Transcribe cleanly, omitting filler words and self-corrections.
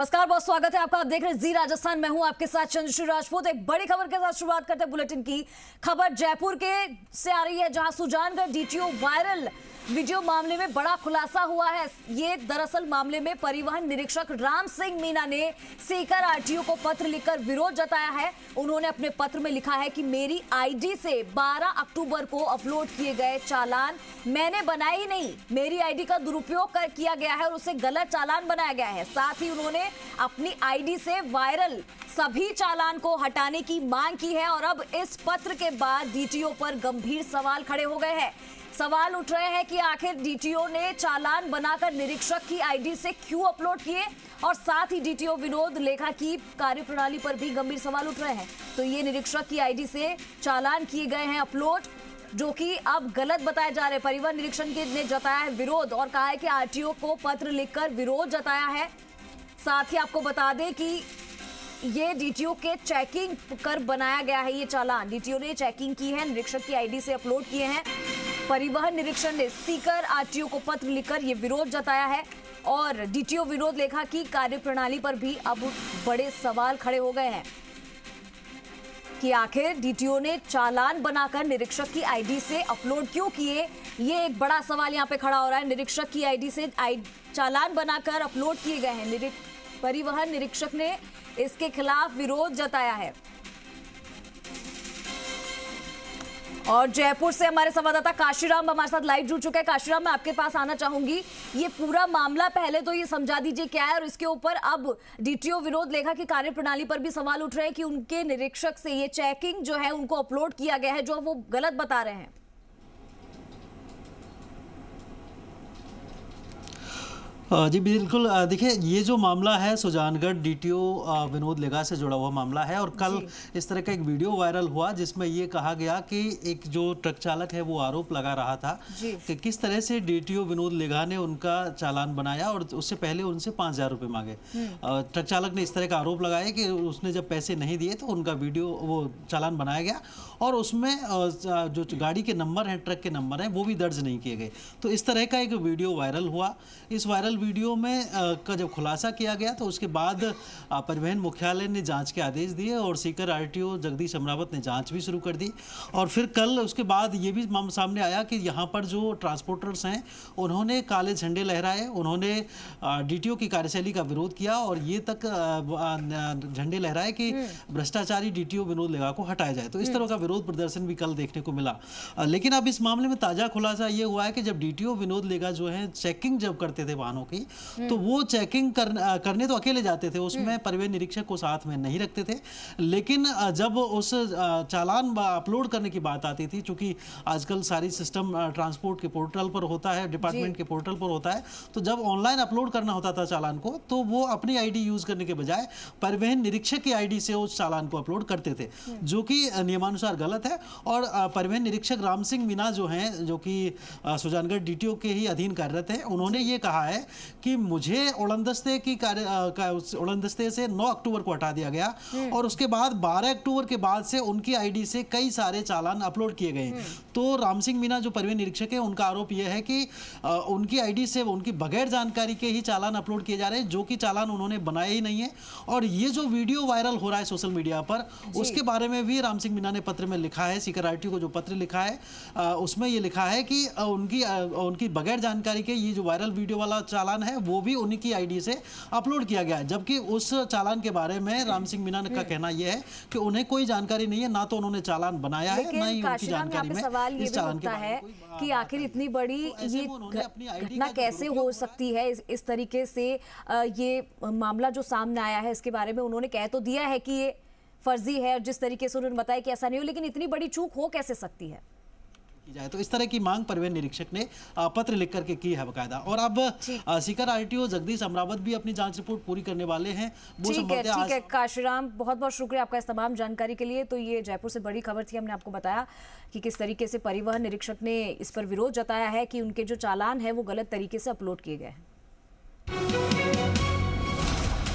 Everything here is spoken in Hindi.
नमस्कार, बहुत स्वागत है आपका। आप देख रहे हैं जी राजस्थान। मैं हूं आपके साथ चंद्रश्री राजपूत। एक बड़ी खबर के साथ शुरुआत करते हैं बुलेटिन की। खबर जयपुर के से आ रही है, जहां सुजानगढ़ डीटीओ वायरल वीडियो मामले में बड़ा खुलासा हुआ है। ये दरअसल मामले में परिवहन निरीक्षक राम सिंह मीना ने सीकर आरटीओ को पत्र लिखकर विरोध जताया है। उन्होंने अपने पत्र में लिखा है कि मेरी आईडी से 12 अक्टूबर को अपलोड किए गए चालान मैंने बनाए ही नहीं, मेरी आईडी का दुरुपयोग किया गया है और उसे गलत चालान बनाया गया है। साथ ही उन्होंने अपनी आईडी से वायरल सभी चालान को हटाने की मांग की है। और अब इस पत्र के बाद डीटीओ पर गंभीर सवाल खड़े हो गए हैं। सवाल उठ रहे हैं कि आखिर डीटीओ ने चालान बनाकर निरीक्षक की आईडी से क्यों अपलोड किए, और साथ ही डीटीओ विनोद लेखा की कार्यप्रणाली पर भी गंभीर सवाल उठ रहे हैं। तो ये निरीक्षक की आईडी से चालान किए गए हैं अपलोड, जो कि अब गलत बताए जा रहे हैं। परिवहन निरीक्षक ने जताया है विरोध और कहा है कि आरटीओ को पत्र लिखकर विरोध जताया है। साथ ही आपको बता दें कि ये डीटीओ के चेकिंग कर बनाया गया है। ये चालान डीटीओ ने चेकिंग की है, निरीक्षक की आईडी से अपलोड किए हैं। परिवहन निरीक्षण ने सीकर आरटीओ को पत्र लिखकर ये विरोध जताया है और डीटीओ विनोद लेखा की कार्यप्रणाली पर भी अब बड़े सवाल खड़े हो गए हैं कि आखिर डीटीओ ने चालान बनाकर निरीक्षक की आईडी से अपलोड क्यों किए। ये एक बड़ा सवाल यहाँ पे खड़ा हो रहा है। निरीक्षक की आईडी से चालान बनाकर अपलोड किए गए हैं। परिवहन निरीक्षक ने इसके खिलाफ विरोध जताया है। और जयपुर से हमारे संवाददाता काशीराम हमारे साथ लाइव जुड़ चुके हैं। काशीराम, मैं आपके पास आना चाहूंगी। ये पूरा मामला पहले तो ये समझा दीजिए क्या है, और इसके ऊपर अब डीटीओ विनोद लेखा की कार्यप्रणाली पर भी सवाल उठ रहे हैं कि उनके निरीक्षक से ये चेकिंग जो है उनको अपलोड किया गया है, जो वो गलत बता रहे हैं। जी बिल्कुल। देखिए, ये जो मामला है सुजानगढ़ डीटीओ विनोद लेखा से जुड़ा हुआ मामला है। और कल इस तरह का एक वीडियो वायरल हुआ जिसमें ये कहा गया कि एक जो ट्रक चालक है वो आरोप लगा रहा था कि किस तरह से डीटीओ विनोद लेखा ने उनका चालान बनाया और उससे पहले उनसे 5,000 रुपये मांगे। ट्रक चालक ने इस तरह का आरोप लगाया कि उसने जब पैसे नहीं दिए तो उनका वीडियो वो चालान बनाया गया और उसमें जो गाड़ी के नंबर हैं, ट्रक के नंबर हैं, वो भी दर्ज नहीं किए गए। तो इस तरह का एक वीडियो वायरल हुआ। इस वायरल वीडियो में का जब खुलासा किया गया तो उसके बाद परिवहन मुख्यालय ने जांच के आदेश दिए और सीकर आरटीओ जगदीश अमरावत ने जांच भी शुरू कर दी। और फिर कल उसके बाद ये भी सामने आया कि यहाँ पर जो ट्रांसपोर्टर्स हैं उन्होंने काले झंडे लहराए, उन्होंने डीटीओ की कार्यशैली का विरोध किया और ये तक झंडे लहराए कि भ्रष्टाचारी डीटीओ विनोद लेखा को हटाया जाए। तो इस तरह का विरोध प्रदर्शन भी कल देखने को मिला। लेकिन अब इस मामले में ताजा खुलासा ये हुआ है कि जब डीटीओ विनोद लेखा जो है चेकिंग जब करते थे वाहनों की, तो वो चेकिंग करने तो अकेले जाते थे, उसमें परिवहन निरीक्षक को साथ में नहीं रखते थे। लेकिन जब उस चालान अपलोड करने की बात आती थी, चूंकि आजकल सारी सिस्टम ट्रांसपोर्ट के पोर्टल पर होता है, डिपार्टमेंट के पोर्टल पर होता है, तो जब ऑनलाइन अपलोड करना होता था चालान को, तो वो अपनी आईडी यूज करने के बजाय परिवहन निरीक्षक की आईडी से उस चालान को अपलोड करते थे, जो कि नियमानुसार गलत है। और परिवहन निरीक्षक राम सिंह मीना जो हैं, जो कि सुजानगढ़ डीटीओ के ही अधीन कार्यरत हैं, उन्होंने ये कहा है कि मुझे उड़नदस्ते से 9 अक्टूबर को हटा दिया गया और उसके बाद 12 अक्टूबर के बाद से उनकी आईडी से कई सारे चालान अपलोड किए गए। तो राम सिंह मीना जो परिवहन निरीक्षक है, उनका आरोप यह है कि उनकी आईडी से उनकी बगैर जानकारी के ही चालान अपलोड किए जा रहे हैं, जो कि चालान उन्होंने बनाए ही नहीं है। और ये जो वीडियो वायरल हो रहा है सोशल मीडिया पर, उसके बारे में भी राम सिंह मीना ने पत्र में लिखा है। सीकर आरटीओ को जो पत्र लिखा है उसमें ये लिखा है कि उनकी बगैर जानकारी के ये जो वायरल वीडियो वाला चालान है वो भी उन्हीं की आईडी से अपलोड किया गया है। जबकि उस चालान के बारे में राम सिंह मीना का कहना यह है कि उन्हें कोई जानकारी नहीं है, ना तो उन्होंने चालान बनाया है, ना ही उनकी जानकारी में इस चालान के बारे में कि आखिर इतनी बड़ी ये घटना कैसे हो सकती है। इस तरीके से ये मामला जो सामने आया है, इसके बारे में उन्होंने कह तो दिया है कि ये फर्जी है, और जिस तरीके से उन्होंने बताया कि ऐसा नहीं हो, लेकिन इतनी बड़ी चूक हो कैसे सकती है जाए। तो इस तरह की मांग परिवहन निरीक्षक ने पत्र लिख करके की है बकायदा। और अब सीकर आरटीओ जगदीश अमरावत भी अपनी जांच रिपोर्ट पूरी करने वाले हैं। ठीक है काशीराम, बहुत बहुत शुक्रिया आपका इस तमाम जानकारी के लिए। तो ये जयपुर से बड़ी खबर थी, हमने आपको बताया कि किस तरीके से परिवहन निरीक्षक ने इस पर विरोध जताया है कि उनके जो चालान है वो गलत तरीके से अपलोड किए गए हैं।